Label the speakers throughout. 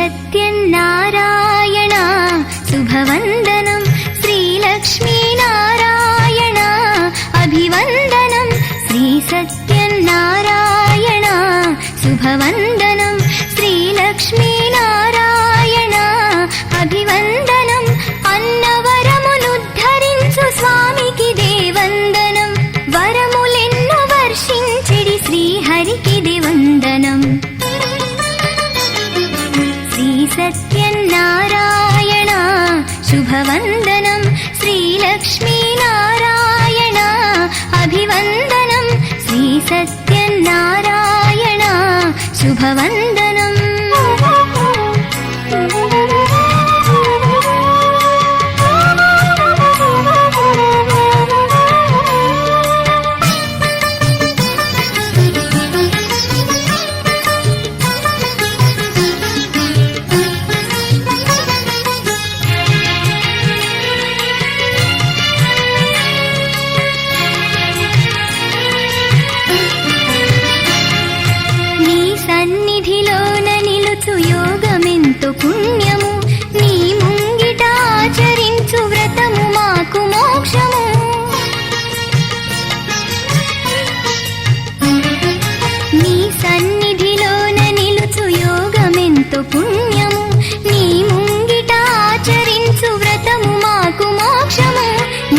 Speaker 1: సత్యనారాయణ శుభవందనం, శ్రీలక్ష్మీనారాయణ అభివందనం, శ్రీ సత్యనారాయణ శుభవందనం, శ్రీలక్ష్మీనారాయణ అభివందనం, అన్నవరములుద్ధరించు స్వామికి దేవందనం, వరములెన్నో వర్షించెడి శ్రీహరికి దేవందనం. శ్రీ సత్యనారాయణ శుభవందనం, శ్రీలక్ష్మీనారాయణ అభివందనం, శ్రీ సత్యనారాయణ శుభవందనం. పుణ్యము నీ ముంగిట ఆచరించు వ్రతము మాకు మోక్షము. నీ సన్నిధిలోన నిలుచు యోగమెంతో పుణ్యము, నీ ముంగిట ఆచరించు వ్రతము మాకు మోక్షము.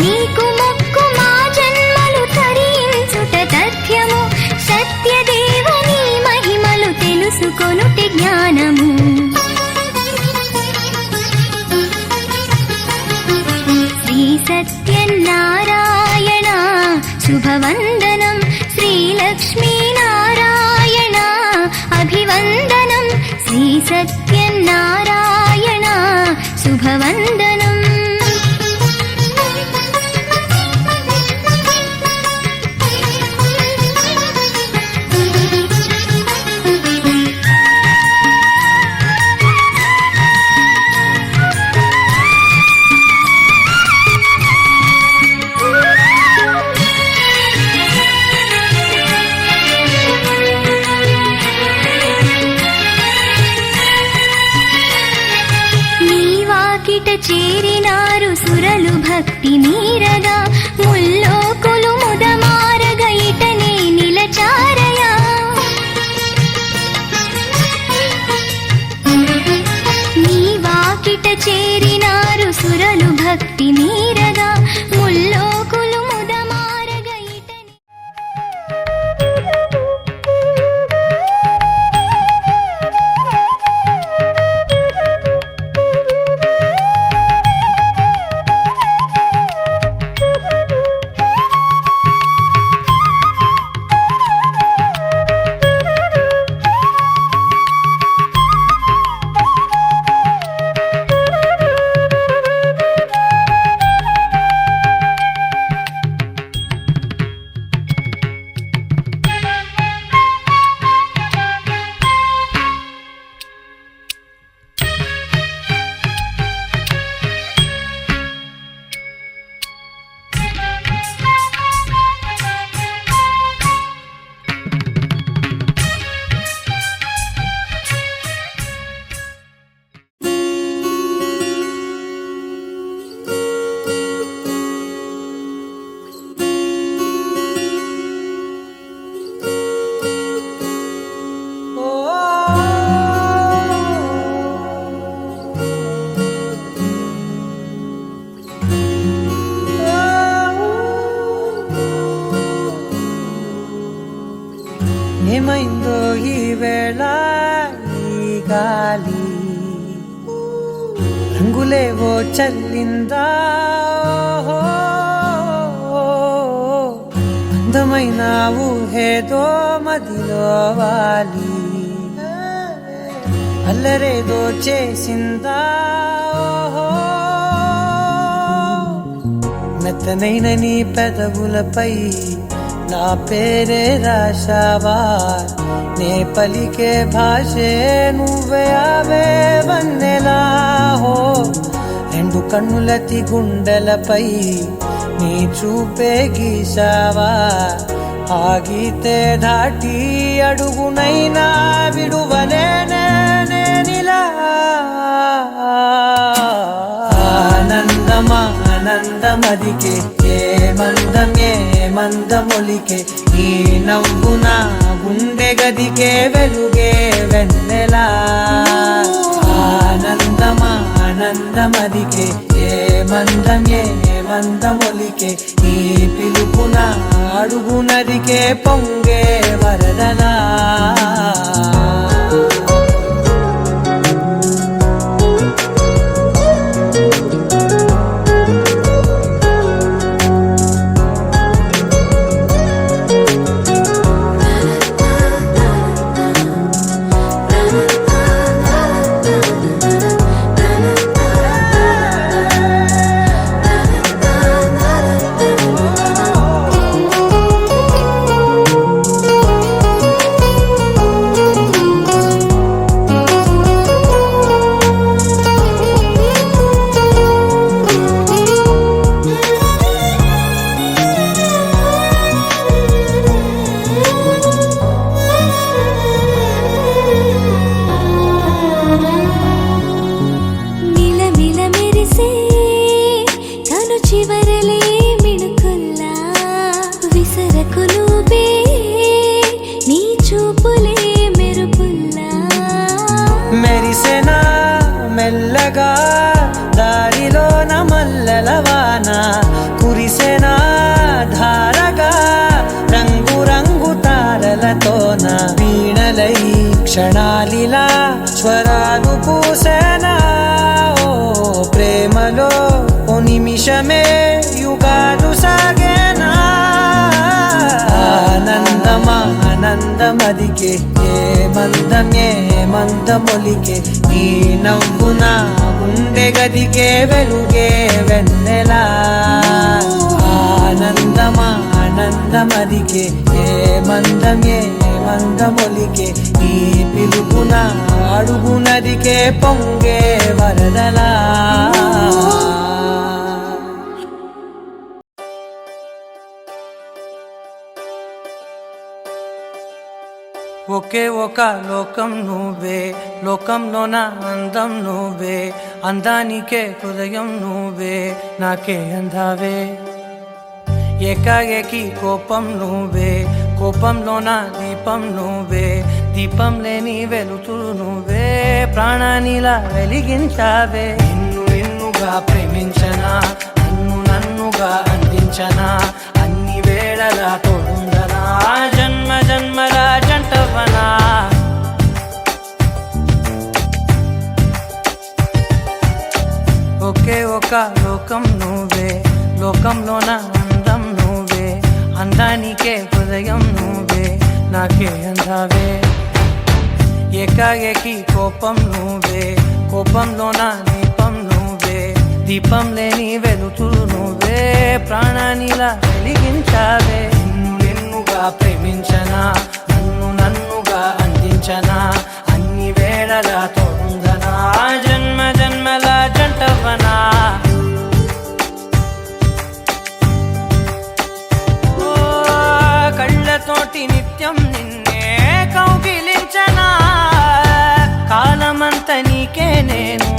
Speaker 1: నీకు మొక్కు మా జన్మలు తరించుట తథ్యము, సత్యదేవుని మహిమలు తెలుసుకొనుటి జ్ఞానము. సత్యనారాయణ శుభవందనం, శ్రీలక్ష్మీనారాయణ అభివందనం, శ్రీ సత్యనారాయణ శుభవందనం. చేరినారు సురలు భక్తి మీరగా, ముల్లోకులు ముదమారగ ఇటనే నిలచారయా. నీ వాకిట చేరినారు సురలు భక్తి మీరగా, ముల్లోకులు ముదమారగ ఇటనే.
Speaker 2: ఏమైందో ఈ వేళ ఈ గాలి, రంగులేవో చల్లిందా, అందమైన ఊహేదో మదిలో వాలి, అల్లరేదో చేసిందా, మెత్తనైన నీ పెదవులపై నా పేరే రాశావా, నే పలికే భాషే నువ్వే అవే వన్నెలా. హో రెండు కన్నులతి గుండెలపై నీ చూపే గీశావా, ఆగితే దాటి అడుగునైనా విడువలేనే నేనిలా. ఆనందమదికే ఏ మందమొలికే ఈ నవ్వు నా గుండె గదికే వెలుగే వెన్నెలా ఆనందమదికే ఏ మందమొలికే ఈ పిలుపున అడుగు నదికే పొంగే వరదలా మెరిసెనా మెల్లగా దారిలోన మల్లెలవాన కురిసెనా ధారగా రంగు తారలతోన వీణలై క్షణాలిలా స్వరాలు పూసెనా ఓ ప్రేమలో ఓ నిమిషమే యుగాలు సాగేనా ఆనందమదికే ఏ మందమొలికే ఈ నవ్వు నా గుండె గదికే వెలుగే వెన్నెలా ఆనందమదికే ఏ మందమొలికే ఈ పిలుపున అడుగు నదికే పొంగే వరదలా ఒకే ఒక లోకం నువ్వే లోకంలోన అందం నువ్వే అందానికే హృదయం నువ్వే నాకే అందావే ఏకాఏకి కోపం నువ్వే కోపంలోన దీపం నువ్వే దీపం లేని వెలుతురు నువ్వే ప్రాణానిలా వెలిగించావే నిన్నుగా ప్రేమించనా నన్నుగా అందించనా అన్ని వేళలా తోడుందనా జన్మల జంటవనా ఒకే ఒక లోకం నువ్వే లోకంలోన అందం నువ్వే అందానికే హృదయం నువ్వే నాకే అందావే ఏకాఏకి కోపం నువ్వే కోపంలోన దీపం నువ్వే దీపం లేని వెలుతురు నువ్వే ప్రాణానిలా వెలిగించావే నిన్నుగా ప్రేమించనా నన్నుగా అందించనా అన్ని వేళలా తోడుందనా జన్మల జంటవనా కళ్ళతోటి నిత్యం నిన్నే కౌగిలించనా కాలమంత నీకే నేను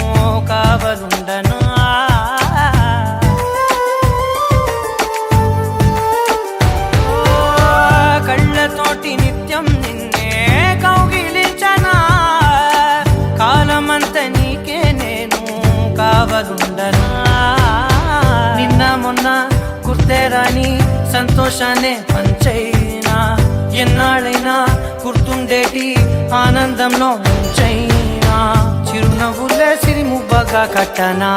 Speaker 2: కావలుండనా కళ్ళతోటి నిత్యం నిన్నే కౌగిలించనా కాలమంత నీకే నేను కావలుండనా నిన్న మొన్న గుర్తేరాని సంతోషాన్ని పంచైనా ఎన్నాళ్ళైనా గుర్తుండేటి ఆనందంలో ముంచైనా చిరునవ్వులే సిరిముబ్బగా కట్టనా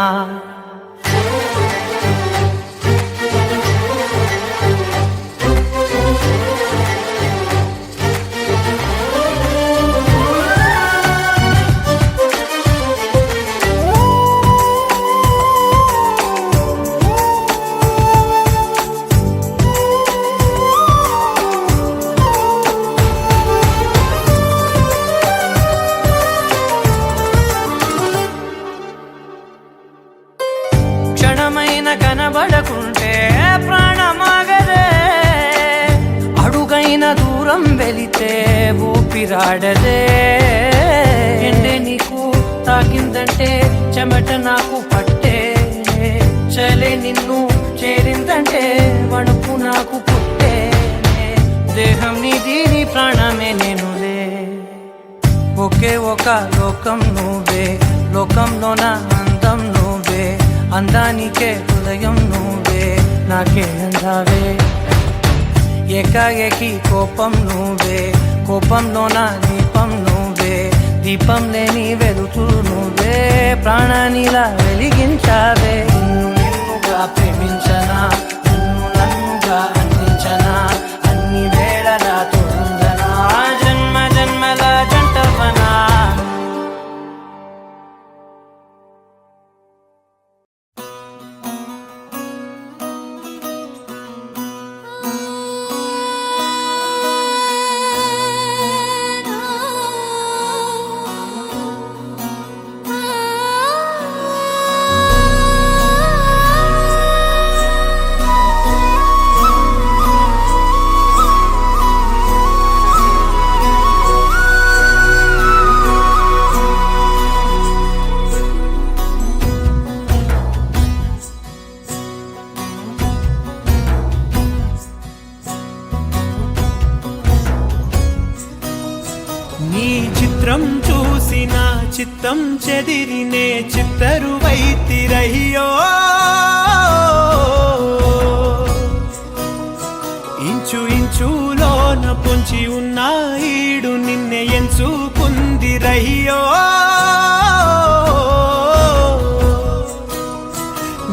Speaker 2: కనబడకుంటే ప్రాణమాగదే అడుగైన దూరం వెళితే ఊపిరాడదే ఎండే నీకు తాకిందంటే చెమట నాకు పట్టే చలే నిన్ను చేరిందంటే వణుకు నాకు పుట్టేనే. దేహం నీది నీ ప్రాణమే నేనులే. ఒకే ఒక లోకం నువ్వే, లోకంలో నా అందం నువ్వే, అందానికే హృదయం నువ్వే, నాకే అందావే. ఏకాఏకి కోపం నువ్వే, కోపంలో నా దీపం నువ్వే, దీపం లేని వెలుతురు నువ్వే, ప్రాణానిలా వెలిగించావే. నిన్నుగా ప్రేమించనా, నిన్ను నన్నుగా అందించనా, అన్ని వేళలా తోడుందనా, జన్మ జన్మల జంటవనా.
Speaker 3: నీ చిత్రం చూసిన చిత్తం చెదిరినే చిత్తరువైతిరయ్యో. ఇంచు ఇంచులోన పొంచి ఉన్న ఈడు నిన్నే ఎంచుకుందిరయ్యో.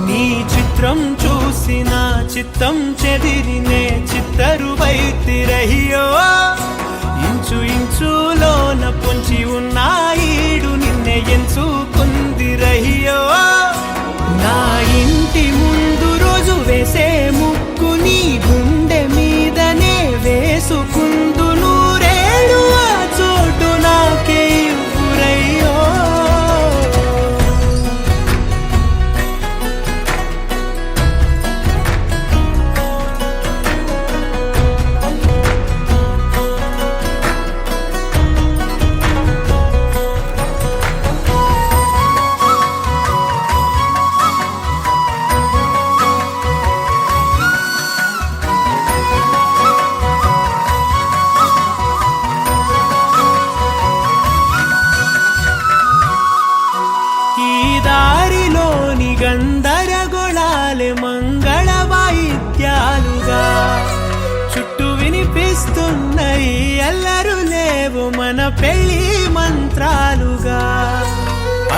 Speaker 3: నీ చిత్రం చూసిన చిత్తం చెదిరినే చిత్తరువైతిరయ్యో. ఇంచు ఇంచులోన పొంచి ఉన్న ఈడు నిన్నే ఎంచుకుందిరయ్యో. నా ఇంటి ముందు రోజు వేసే ముక్కు నీ గుండె మీదనే వేసుకుందు నూరేడు, ఆ చోటు నాకే ఇవ్వురయ్యో. గందరగోళాలే మంగళ వాయిద్యాలుగా చుట్టూ వినిపిస్తున్నాయి, ఎల్లరు లేవు మన పెళ్లి మంత్రాలుగా.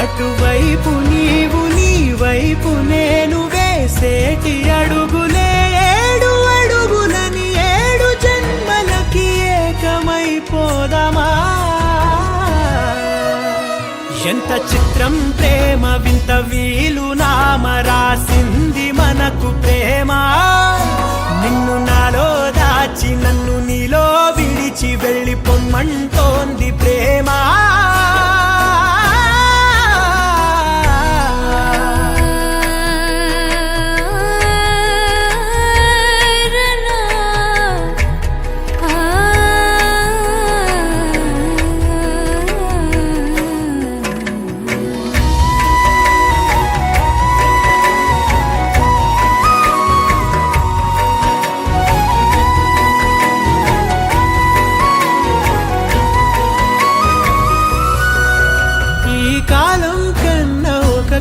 Speaker 3: అటువైపు నీవు, నీ వైపు నేను వేసేటి అడుగులే ఏడు అడుగులని, ఏడు జన్మలకి ఏకమైపోదామా. ఎంత చిత్రం ప్రేమ వింత వీలు నామ రాసింది మనకు ప్రేమ. నిన్ను నాలో దాచి నన్ను నీలో విడిచి వెళ్ళిపోమ్మంటోంది ప్రేమ.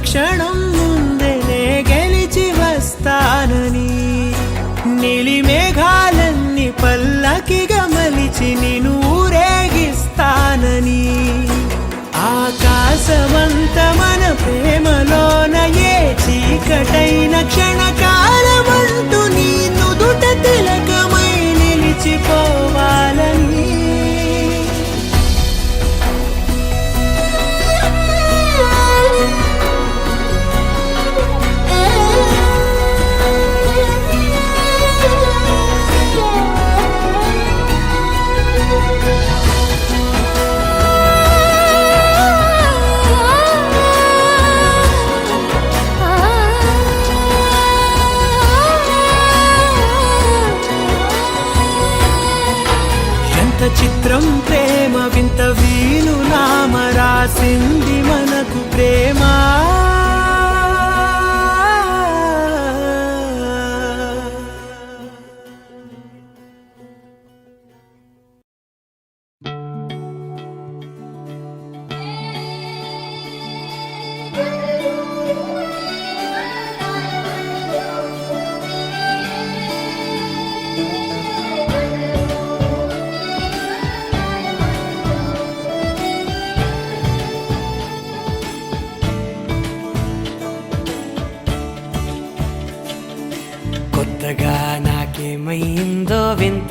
Speaker 3: క్షణం ముందేనే గెలిచి వస్తానని, నీలి మేఘాలన్నీ పల్లకిగా మలిచి నిన్ను ఊరేగిస్తానని. ఆకాశమంత మన ప్రేమలోన ఏ చీకటైన క్షణకాలమంటూ నీ నుదుట తిలకమై నిలిచిపోవాలని. చిత్రం ప్రేమ వింత వీలు నామ రాసింది మనకు ప్రేమ.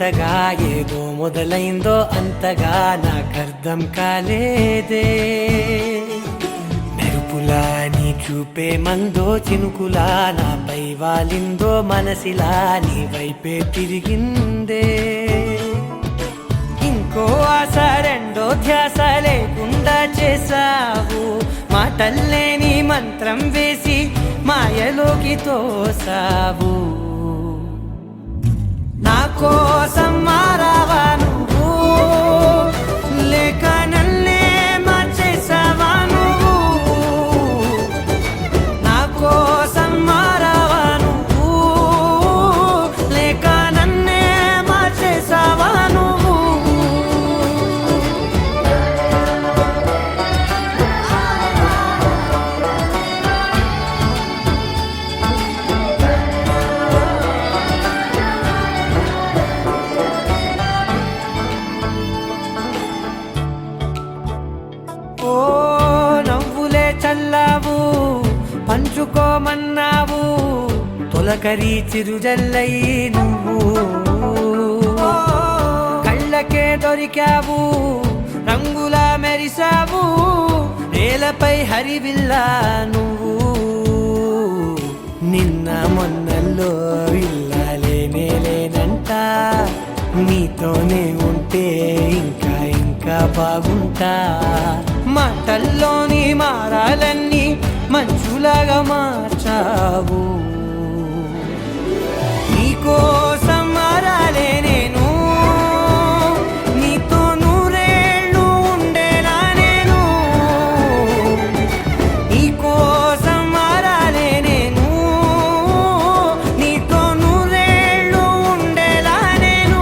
Speaker 2: కొత్తగా ఏదో మొదలైందో అంతగా నాకర్థం కాలేదే. మెరుపులా నీ చూపే మందో చినుకులా నాపై వాలిందో మనసిలా నీ వైపే తిరిగిందే. ఇంకో ఆశ రెండో ధ్యాస లేకుండా చేసావు, మాటల్లేని మంత్రం వేసి మాయలోకి తోసావు. నా కోసం మారావా నువ్వు, లేక నన్నే మార్చేసావా నువ్వు? నా కోసం మారావా నువ్వు, లేక నన్నే మార్చేసావా నువ్వు? ఓ నవ్వులే చల్లావు, పంచుకోమన్నావు, తొలకరి చిరుజల్లై నువ్వు. కళ్ళకే దొరికావు, రంగులా మెరిసావు, నేలపై హరివిల్లా నువ్వు. నిన్న మొన్నల్లో ఇల్లాలేనే లేనంట, నీతోనే ఉంటే ఇంకా ఇంకా బాగుంటా. మాటల్లోని మారాలన్నీ మంచులాగా మార్చావు. నీకోసం మారాలే నేను, నీతో నూరేళ్ళు ఉండేలా నేను. నీకోసం మారాలే నేను, నీతో నూరేళ్ళు ఉండేలా నేను.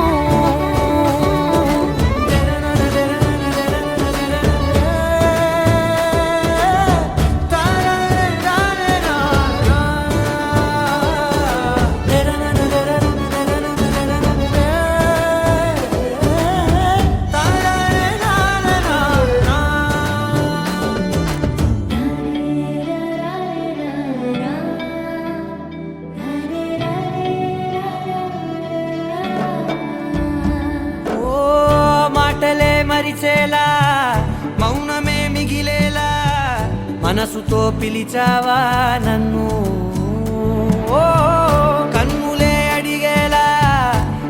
Speaker 2: ఓ మాటలే మరిచేలా, మౌనమే మిగిలేలా, మనసుతో పిలిచావా నన్ను. ఓ కన్నులే అడిగేలా,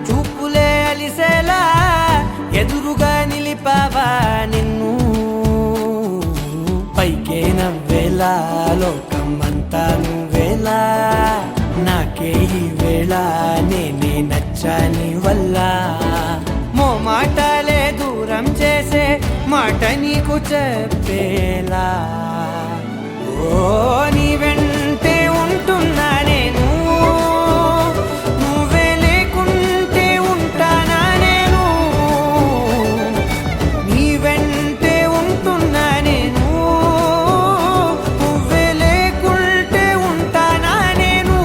Speaker 2: చూపులే అలిసేలా, ఎదురుగా నిలిపావా నిన్ను. పైకే నవ్వేలా, లోకమంతా నువ్వేలా, నాకే ఈ వేళ నేనే నచ్చాని వల్ల. మాటలే దూరం చేసే మాట నీకు చెప్పేలా. ఓ నీ వెంటే ఉంటున్నా నేను, నువ్వే లేకుంటే ఉంటానా నేను. నీ వెంటే ఉంటున్నా నేను, నువ్వే లేకుంటే ఉంటానా నేను.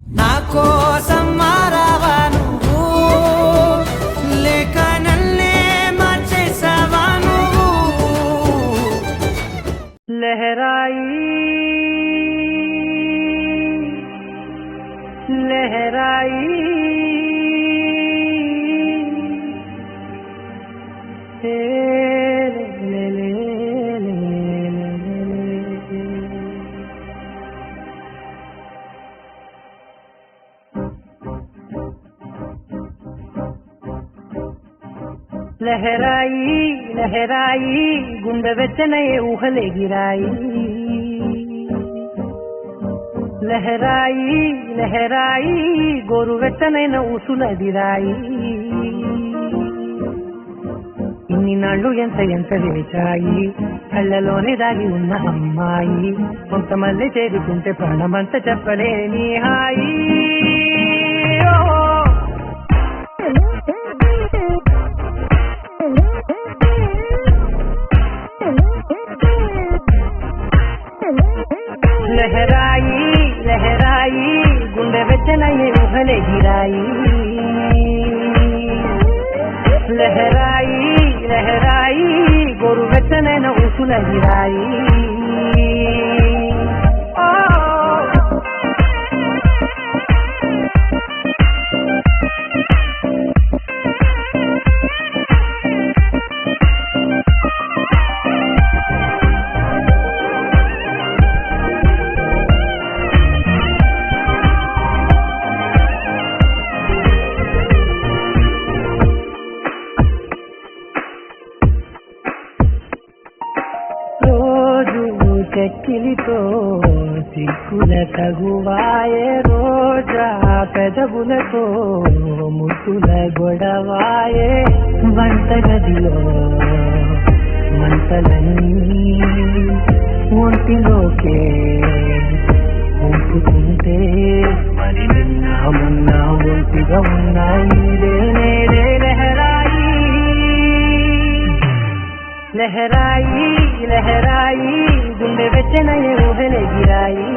Speaker 2: నా కోసం మారావా నువ్వు, లేక నన్నే మార్చేసావా నువ్వు? లహరాయి లహరాయి లహరాయి లహరాయి, గుండె వెచ్చనయే ఊహలే గిరాయి. లహరాయి లహరాయి, గోరు వెచ్చనైన ఊసులదిరాయి. ఇన్ని నాళ్ళు ఎంత ఎంత వేచాయి, కళ్ళలోనే దాగి ఉన్న అమ్మాయి. కొంతమంది చేరుకుంటే ప్రాణమంత చెప్పలేని హాయి. లహరాయి లహరాయి గుండె వెచ్చనయ్యే ఊహలెగిరాయి లహరాయి లహరాయి గోరు వెచ్చనైన ఊసులగిరాయి చెక్కిలితో సిక్కుల తగువాయే రోజా పెదవులతో ముట్టుల గొడవాయే వంటగదిలో మంటలన్నీ ఒంటిలోకే ఉంపుతుంటే మరి నిన్న మొన్న ఒంటిగా ఉన్నాయి నేడే లహరాయి లహరాయి లహరాయి గుండె వెచ్చనయ్యే ఊహలెగిరాయి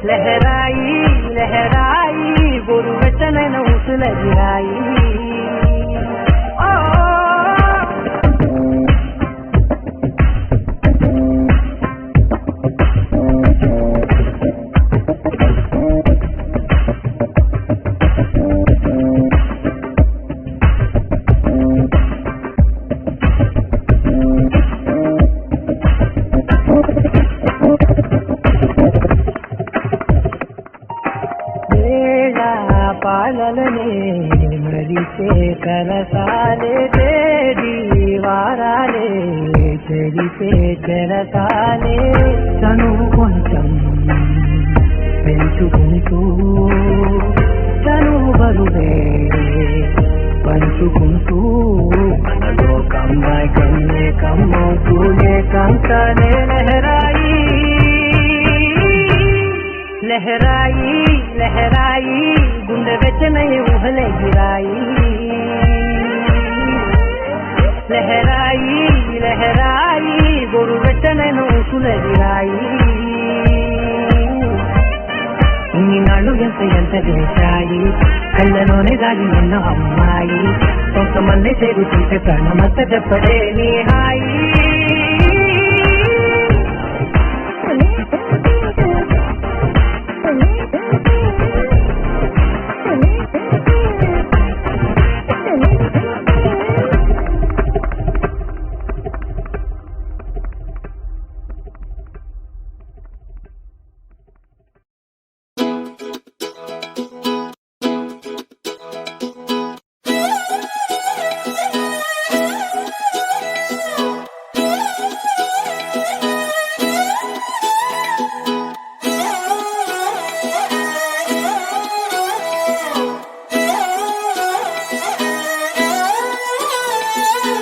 Speaker 2: లహరాయి లహరాయి గోరు వెచ్చనైన ఊసులగిరాయి పాలనే మరిచే కరసాలే తేడి వారాలే చెడిపే చెరసాలే తనువు కొంచెం పెంచుకుంటూ తనువు బరువే పంచుకుంటూ మనలో కమ్మాయి కన్నే కమ్మవుతూనే కంకనే లహరాయి లహరాయి లహరాయి గుండె వెచ్చనయ్యే ఊహలెగిరాయి లహరాయి లహరాయి గోరు వెచ్చనైన ఊసులగిరాయి ఇన్ని నాళ్ళు ఎంత చేశాయి కళ్ళలోనే దాగి ఉన్న అమ్మాయి కొంతమంది చేరుతుంటే ప్రాణమంత చెప్పడే నీ హాయి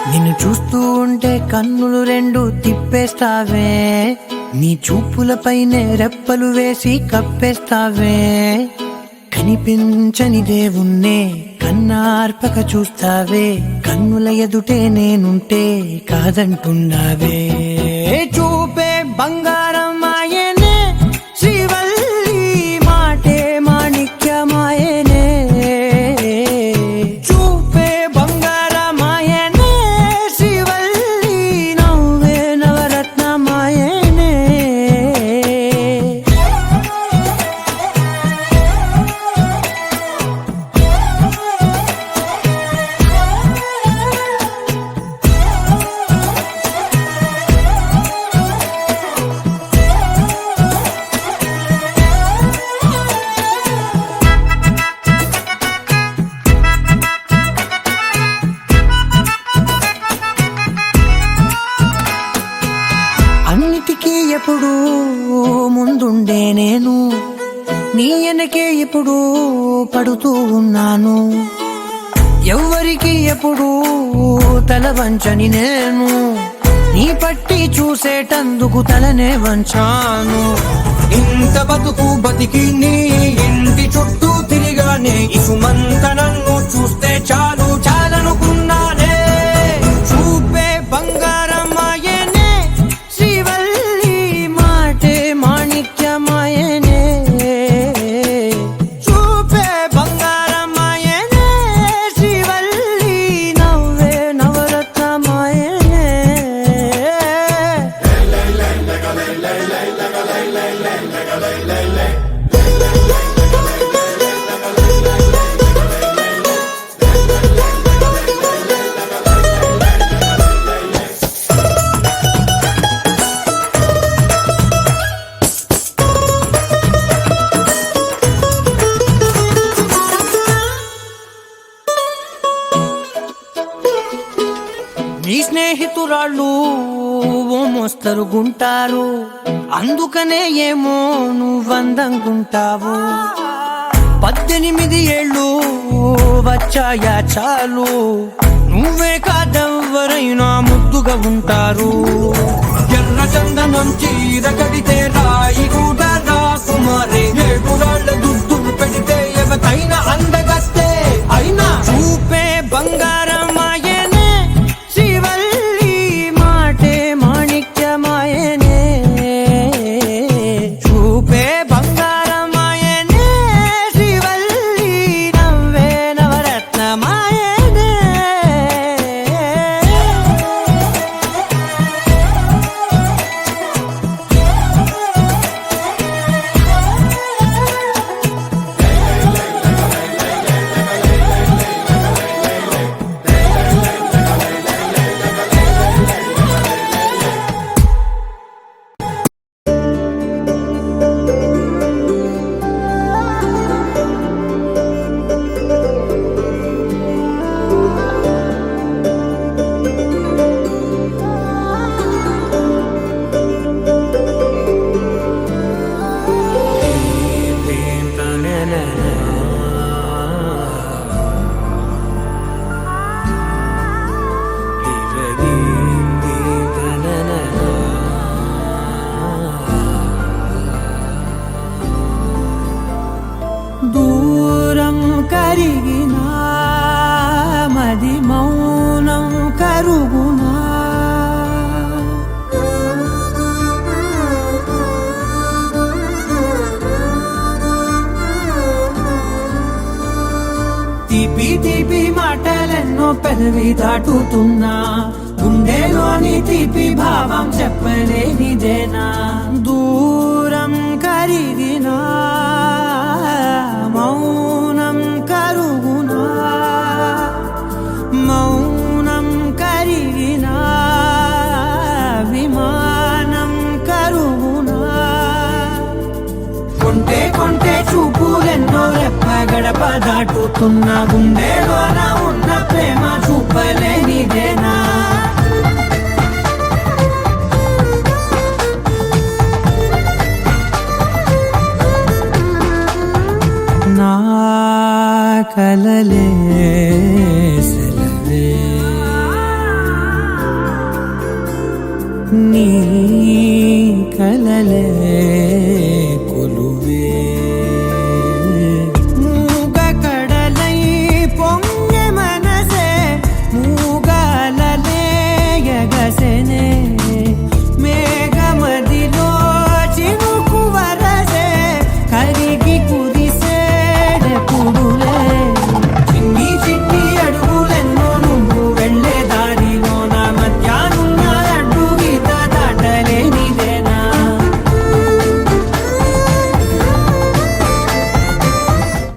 Speaker 3: నిన్ను చూస్తూ ఉంటే కన్నులు రెండు తిప్పేస్తావే నీ చూపులపైనే రెప్పలు వేసి కప్పేస్తావే కనిపించని దేవుణ్ణే కన్నార్పక చూస్తావే కన్నుల ఎదుటే నేనుంటే కాదంటున్నావే చూపే బంగారం ఆయనే శ్రీవల్లి మాటే మాణిక్యమాయనే చూపే బంగారమాయనే శ్రీవల్లి నవ్వే నవరత్నమాయనే అన్నిటికీ ఎప్పుడు ముందుండే నేను నీ వెనకే ఎప్పుడు పడుతూ ఉన్నాను ఎవ్వరికి ఎప్పుడు తల వంచని నేను నీ పట్టి చూసేటందుకు తలనే వంచాను ఇంత బతుకు బతికి నీ ఇంటి చుట్టూ తిరిగానే ఇసుమంత నన్ను చూస్తే చాలు చాలనుకున్నానే చూపే బంగారమాయనే శ్రీవల్లి ఓ మోస్తరుగుంటారు, అందుకనే ఏమో నువ్వందంగుంటావు. 18 ఏళ్ళు వచ్చాయా చాలు, నువ్వే కాదెవ్వరైనా ముద్దుగా ఉంటారు. ఎర్ర చందనం చీర కడితే రాయి కూడా రాకుమారే, 7 రాళ్ళ దుద్దులు పెడితే ఎవతైనా అందగస్తే. అయినా చూపే బంగారమాయనే, శ్రీవల్లి మాటే మాణిక్యమాయనే. చూపే బంగారమాయనే, శ్రీవల్లి నవ్వే నవరత్నమాయనే. దూరం కరిగినా మది మౌనం కరుగునా. తీపి తీపి మాటలెన్నో పెదవి దాటుతున్నా, గుండెలోని తీపి భావం చెప్పలేనిదేనా. దూరం కరిగినా మౌనం కరుగునా, మౌనం కరిగినా విమానం కరుగునా. కొంటే కొంటే చూపులెన్నో రెప్ప గడప దాటుతున్న, గుండెలోన ఉన్న ప్రేమ చూపలేనిదేనా. నా కలలే సెలవే, నీ కలలే